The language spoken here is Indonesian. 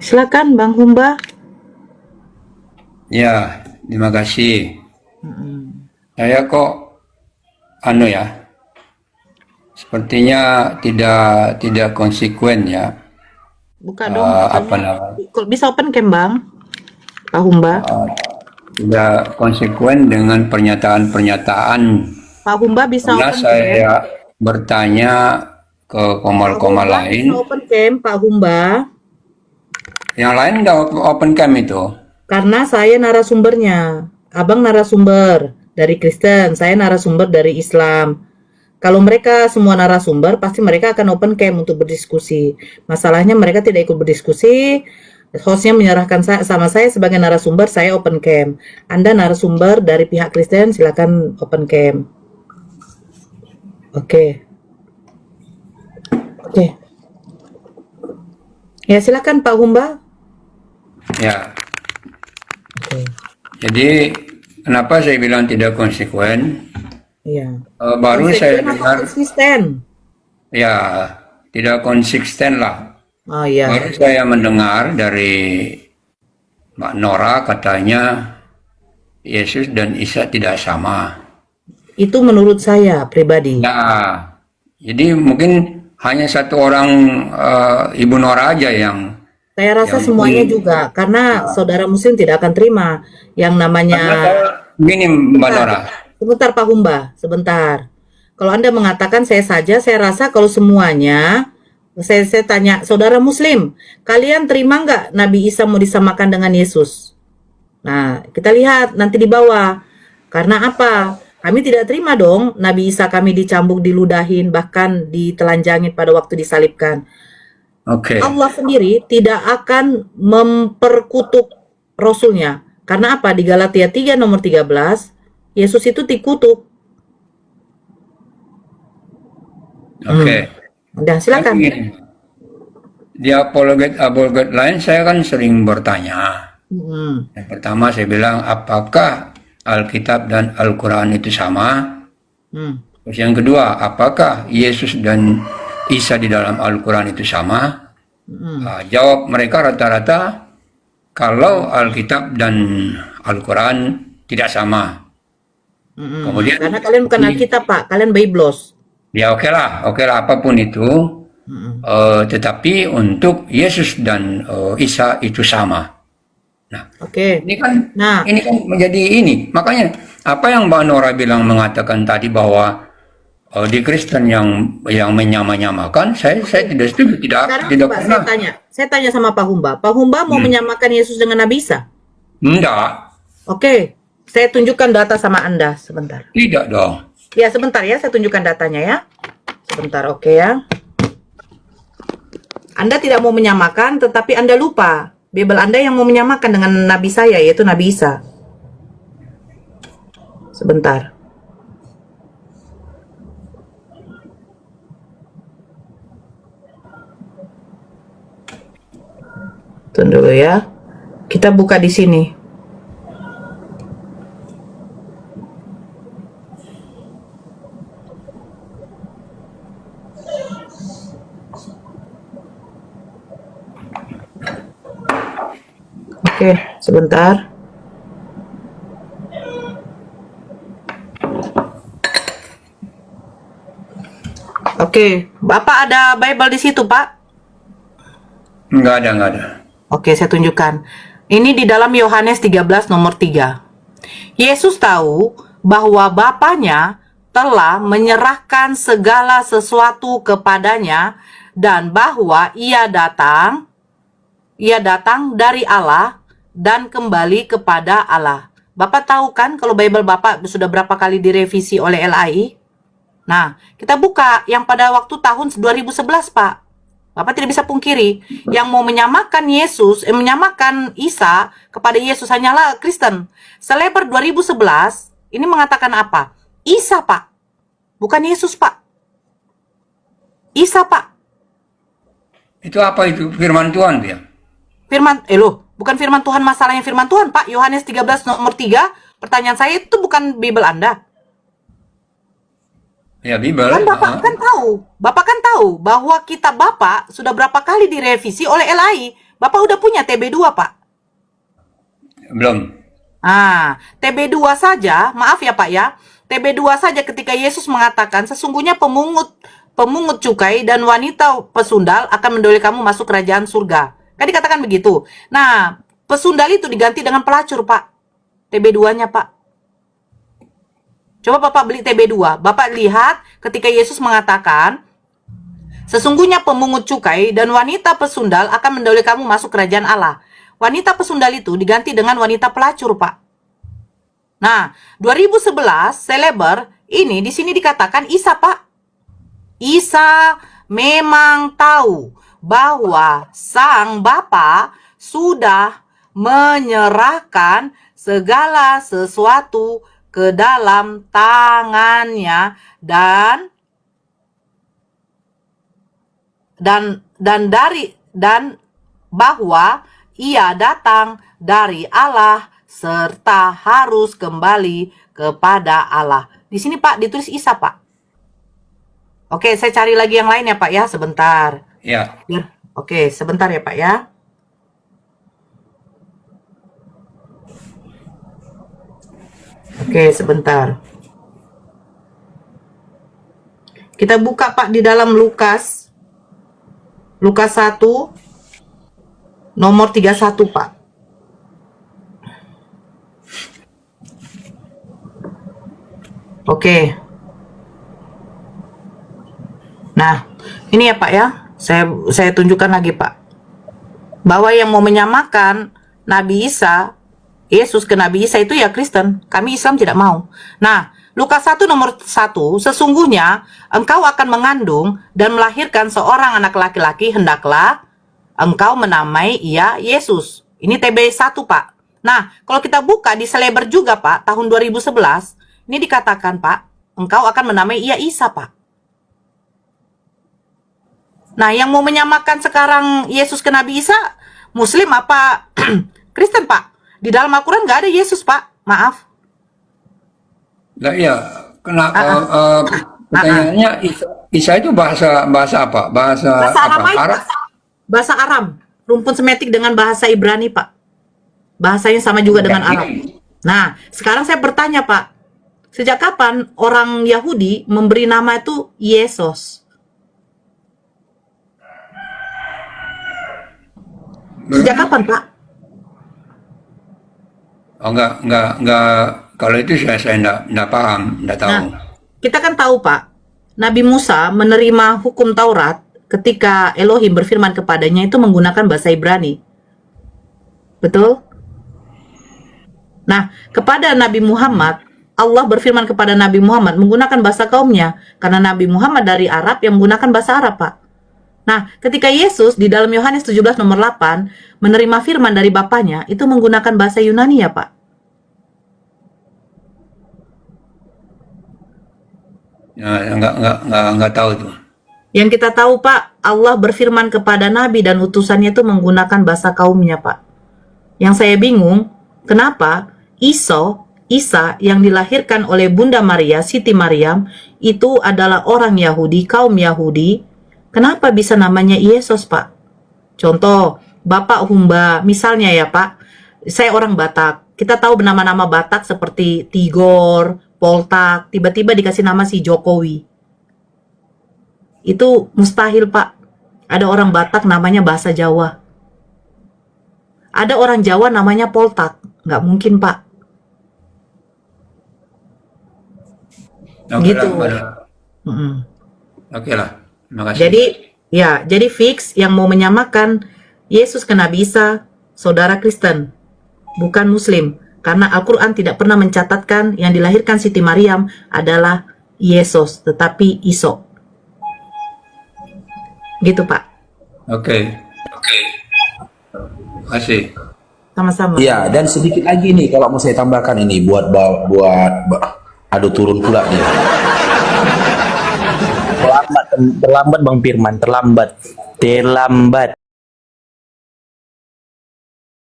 Silakan Bang Humba. Ya, terima kasih. Mm-mm. Saya kok sepertinya tidak konsekuen ya. Buka dong Apa apanya. namanya? Kok bisa open cam Bang? Pak Humba. eh, Tidak konsekuen dengan pernyataan-pernyataan. Pak Humba bisa Karena open cam. saya bertanya ke Pak komal-komal Humba bisa lain, open cam, Pak Humba. yang lain udah open cam itu. Karena saya narasumbernya. Abang narasumber dari Kristen, saya narasumber dari Islam. Kalau mereka semua narasumber, pasti mereka akan open cam untuk berdiskusi. Masalahnya mereka tidak ikut berdiskusi. Hostnya menyerahkan sama saya sebagai narasumber, saya open cam. Anda narasumber dari pihak Kristen, silakan open cam. Oke. Oke. Ya, silakan Pak Humba. Ya, Oke. jadi kenapa saya bilang tidak konsekuen? Iya. Baru saya Konsekuen apa dengar, konsisten? ya tidak konsisten lah. Oh iya. Baru saya mendengar dari Mbak Nora katanya Yesus dan Isa tidak sama. Itu menurut saya pribadi. Ya, jadi mungkin hanya satu orang, Ibu Nora aja yang Saya rasa semuanya mungkin. juga, karena saudara Muslim tidak akan terima yang namanya. Karena saya gini Mbak Sebentar, Nora. sebentar Pak Humba, sebentar. Kalau Anda mengatakan saya saja, saya rasa kalau semuanya, saya tanya, saudara Muslim, kalian terima nggak Nabi Isa mau disamakan dengan Yesus? Nah, kita lihat nanti di bawah. Karena apa? Kami tidak terima dong Nabi Isa kami dicambuk, diludahin, bahkan ditelanjangin pada waktu disalibkan. Oke. Allah sendiri tidak akan memperkutuk Rasulnya. Karena apa? Di Galatia 3 nomor 13, Yesus itu dikutuk. Oke. Udah, Kan silakan. begini, di apologet lain saya kan sering bertanya. Hmm. Yang pertama saya bilang, apakah Alkitab dan Al-Quran itu sama? Hmm. Terus yang kedua, apakah Yesus dan Isa di dalam Al-Quran itu sama? Jawab mereka rata-rata, kalau Alkitab dan Al-Quran tidak sama. Kemudian, Karena kalian bukan Alkitab, Pak. Kalian Biblos. ya oke lah apapun itu, tetapi untuk Yesus dan Isa itu sama. Nah, Oke. ini kan Nah, menjadi ini. Makanya apa yang Mbak Nora bilang mengatakan tadi bahwa di Kristen yang menyamakan, saya tidak setuju, sekarang tidak coba pernah. saya tanya sama Pak Humba. Pak Humba mau menyamakan Yesus dengan Nabi Isa? Enggak, Oke. Saya tunjukkan data sama Anda sebentar. tidak dong. Ya, sebentar ya, saya tunjukkan datanya ya. Sebentar, oke ya. Anda tidak mau menyamakan, tetapi Anda lupa. Bible Anda yang mau menyamakan dengan Nabi saya, yaitu Nabi Isa. Sebentar. Tunggu dulu ya. Kita buka di sini. Oke, sebentar. Oke, Bapak ada Bible di situ, Pak? Enggak ada. Oke, saya tunjukkan. Ini di dalam Yohanes 13 nomor 3. Yesus tahu bahwa Bapanya telah menyerahkan segala sesuatu kepadanya dan bahwa ia datang dari Allah dan kembali kepada Allah. Bapak tahu kan kalau Bible Bapak sudah berapa kali direvisi oleh LAI? Nah, kita buka yang pada waktu tahun 2011, Pak. Bapak tidak bisa pungkiri, yang mau menyamakan menyamakan Isa kepada Yesus hanyalah Kristen. Selebar 2011, ini mengatakan apa? Isa, Pak. Bukan Yesus, Pak. Isa, Pak. Itu apa itu? Firman Tuhan dia. Bukan firman Tuhan, masalahnya firman Tuhan, Pak. Yohanes 13 nomor 3, pertanyaan saya itu bukan Bible Anda. Ya, Bible. Kan Bapak kan tahu bahwa kitab Bapak sudah berapa kali direvisi oleh LAI. Bapak udah punya TB2, Pak? Belum. TB2 saja, maaf ya Pak ya, TB2 saja ketika Yesus mengatakan sesungguhnya pemungut cukai dan wanita pesundal akan mendoleh kamu masuk kerajaan surga. Kan dikatakan begitu. Nah, pesundal itu diganti dengan pelacur, Pak. TB2-nya, Pak. Coba Bapak beli TB2. Bapak lihat ketika Yesus mengatakan sesungguhnya pemungut cukai dan wanita pesundal akan mendoleh kamu masuk kerajaan Allah. Wanita pesundal itu diganti dengan wanita pelacur, Pak. Nah, 2011 seleber ini di sini dikatakan Isa, Pak. Isa memang tahu bahwa sang Bapa sudah menyerahkan segala sesuatu ke dalam tangannya dan bahwa ia datang dari Allah serta harus kembali kepada Allah. Di sini Pak ditulis Isa, Pak. Oke, saya cari lagi yang lain ya Pak ya, sebentar. Ya. Oke, sebentar ya Pak ya. Oke, sebentar. Kita buka Pak di dalam Lukas 1 nomor 31 Pak. Oke. Nah, ini ya Pak ya. Saya tunjukkan lagi Pak. Bahwa yang mau menyamakan Nabi Isa, Yesus ke Nabi Isa itu ya Kristen. Kami Islam tidak mau. Nah, Lukas 1 nomor 1, sesungguhnya engkau akan mengandung dan melahirkan seorang anak laki-laki, hendaklah engkau menamai ia Yesus. Ini TB1 Pak. Nah, kalau kita buka di seleber juga Pak, tahun 2011, ini dikatakan Pak, engkau akan menamai ia Isa Pak. Nah, yang mau menyamakan sekarang Yesus ke Nabi Isa, Muslim apa Kristen Pak? Di dalam Al-Quran nggak ada Yesus Pak, maaf. Nah, iya, pertanyaannya Isa itu bahasa apa? Bahasa apa? Arab? Bahasa Aram, rumpun semetik dengan bahasa Ibrani Pak. Bahasanya sama juga dengan Arab. Nah, sekarang saya bertanya Pak, sejak kapan orang Yahudi memberi nama itu Yesus? Sejak kapan Pak? Oh, enggak. Kalau itu saya enggak paham, enggak tahu. Nah, kita kan tahu Pak, Nabi Musa menerima hukum Taurat ketika Elohim berfirman kepadanya itu menggunakan bahasa Ibrani. Betul? Nah, kepada Nabi Muhammad, Allah berfirman kepada Nabi Muhammad menggunakan bahasa kaumnya, karena Nabi Muhammad dari Arab yang menggunakan bahasa Arab, Pak. Nah, ketika Yesus di dalam Yohanes 17 nomor 8 menerima firman dari Bapaknya, itu menggunakan bahasa Yunani ya, Pak? Ya, enggak tahu tuh. Yang kita tahu, Pak, Allah berfirman kepada Nabi dan utusannya itu menggunakan bahasa kaumnya, Pak. Yang saya bingung, kenapa Isa yang dilahirkan oleh Bunda Maria, Siti Maryam, itu adalah orang Yahudi, kaum Yahudi. Kenapa bisa namanya Yesus, Pak? Contoh, Bapak Humba, misalnya ya, Pak. Saya orang Batak. Kita tahu nama-nama Batak seperti Tigor, Poltak, tiba-tiba dikasih nama si Jokowi. Itu mustahil, Pak. Ada orang Batak namanya bahasa Jawa. Ada orang Jawa namanya Poltak. Nggak mungkin, Pak. Oke Gitu. lah, Oke lah. Terima kasih. Jadi fix yang mau menyamakan Yesus ke Nabi Isa, saudara Kristen, bukan Muslim. Karena Al-Quran tidak pernah mencatatkan yang dilahirkan Siti Maryam adalah Yesus, tetapi Iso. Gitu, Pak. Oke. Terima kasih. Sama-sama. Iya, dan sedikit lagi nih kalau mau saya tambahkan ini buat aduh turun pula nih. Terlambat Bang Firman, terlambat.